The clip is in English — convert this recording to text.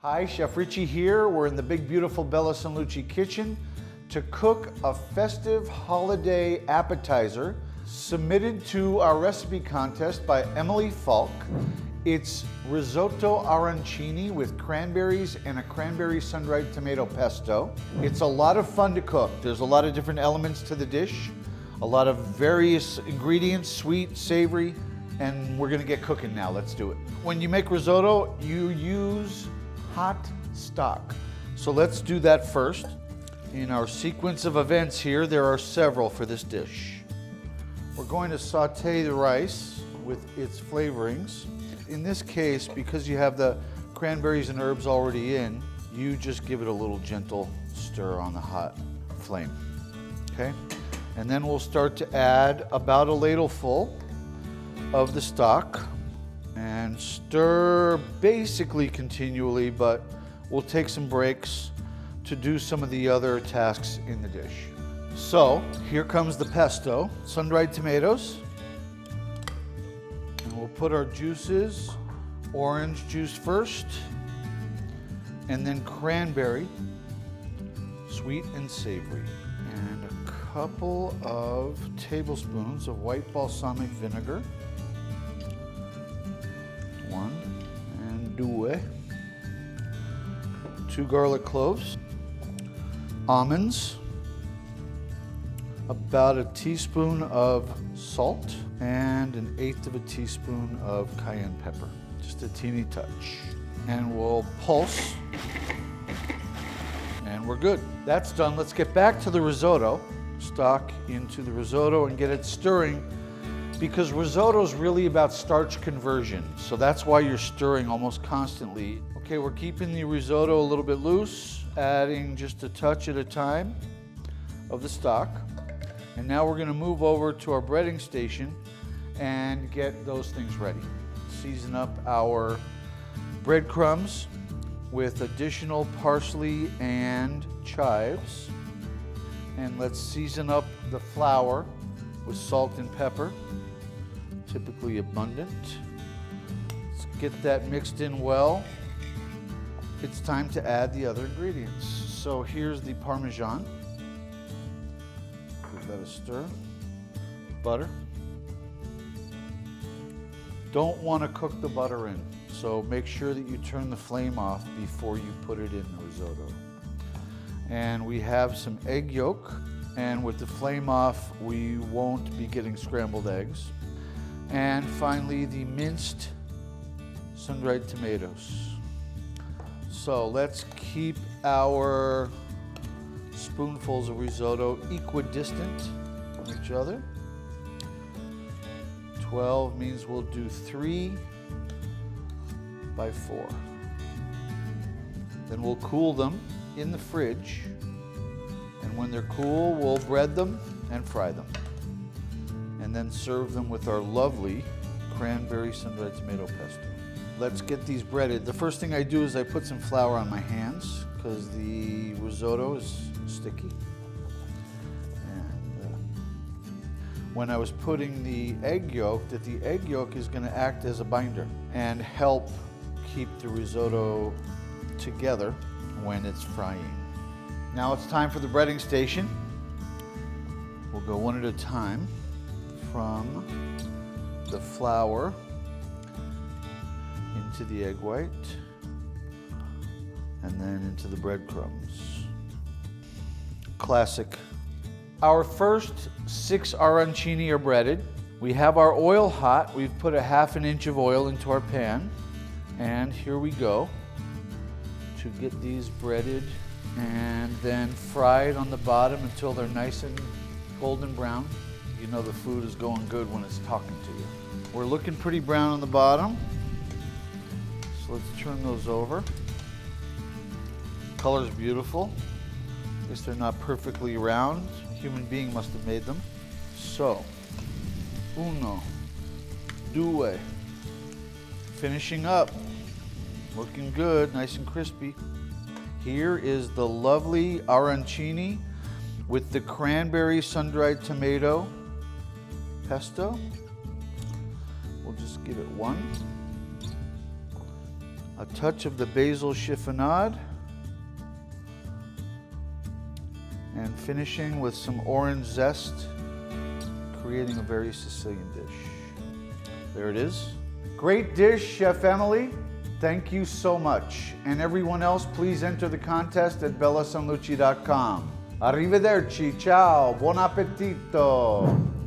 Hi, Chef Richie here. We're in the big, beautiful Bella San Lucia kitchen to cook a festive holiday appetizer submitted to our recipe contest by Emily Falke. It's risotto arancini with cranberries and a cranberry sun-dried tomato pesto. It's a lot of fun to cook. There's a lot of different elements to the dish, a lot of various ingredients, sweet, savory, and we're gonna get cooking now. Let's do it. When you make risotto, you use hot stock. So let's do that first. In our sequence of events here, there are several for this dish. We're going to saute the rice with its flavorings. In this case, because you have the cranberries and herbs already in, you just give it a little gentle stir on the hot flame, okay? And then we'll start to add about a ladleful of the stock and stir basically continually, but we'll take some breaks to do some of the other tasks in the dish. So here comes the pesto, sun-dried tomatoes. And we'll put our juices, orange juice first, and then cranberry, sweet and savory. And a couple of tablespoons of white balsamic vinegar. One and due. 2 garlic cloves. Almonds. About a teaspoon of salt and 1/8 of a teaspoon of cayenne pepper. Just a teeny touch. And we'll pulse. And we're good. That's done. Let's get back to the risotto. Stock into the risotto and get it stirring, because risotto is really about starch conversion. So that's why you're stirring almost constantly. Okay, we're keeping the risotto a little bit loose, adding just a touch at a time of the stock. And now we're gonna move over to our breading station and get those things ready. Season up our breadcrumbs with additional parsley and chives. And let's season up the flour with salt and pepper, typically abundant. Let's get that mixed in well. It's time to add the other ingredients. So here's the Parmesan. Give that a stir. Butter. Don't want to cook the butter in, so make sure that you turn the flame off before you put it in the risotto. And we have some egg yolk, and with the flame off, we won't be getting scrambled eggs. And finally, the minced sun-dried tomatoes. So let's keep our spoonfuls of risotto equidistant from each other. 12 means we'll do 3 by 4. Then we'll cool them in the fridge, and when they're cool, we'll bread them and fry them, and then serve them with our lovely cranberry sun-dried tomato pesto. Let's get these breaded. The first thing I do is I put some flour on my hands because the risotto is sticky. And when I was putting the egg yolk, the egg yolk is going to act as a binder and help keep the risotto together when it's frying. Now it's time for the breading station. We'll go one at a time from the flour into the egg white and then into the breadcrumbs. Classic. Our first 6 arancini are breaded. We have our oil hot. We've put a 1/2 inch of oil into our pan, and here we go to get these breaded and then fried on the bottom until they're nice and golden brown. You know the food is going good when it's talking to you. We're looking pretty brown on the bottom, so let's turn those over. Color's beautiful. I guess they're not perfectly round. A human being must have made them. So, uno, due. Finishing up. Looking good, nice and crispy. Here is the lovely arancini with the cranberry sun-dried tomato pesto. We'll just give it one. A touch of the basil chiffonade. And finishing with some orange zest, creating a very Sicilian dish. There it is. Great dish, Chef Emily. Thank you so much. And everyone else, please enter the contest at bellasanlucci.com. Arrivederci, ciao, buon appetito.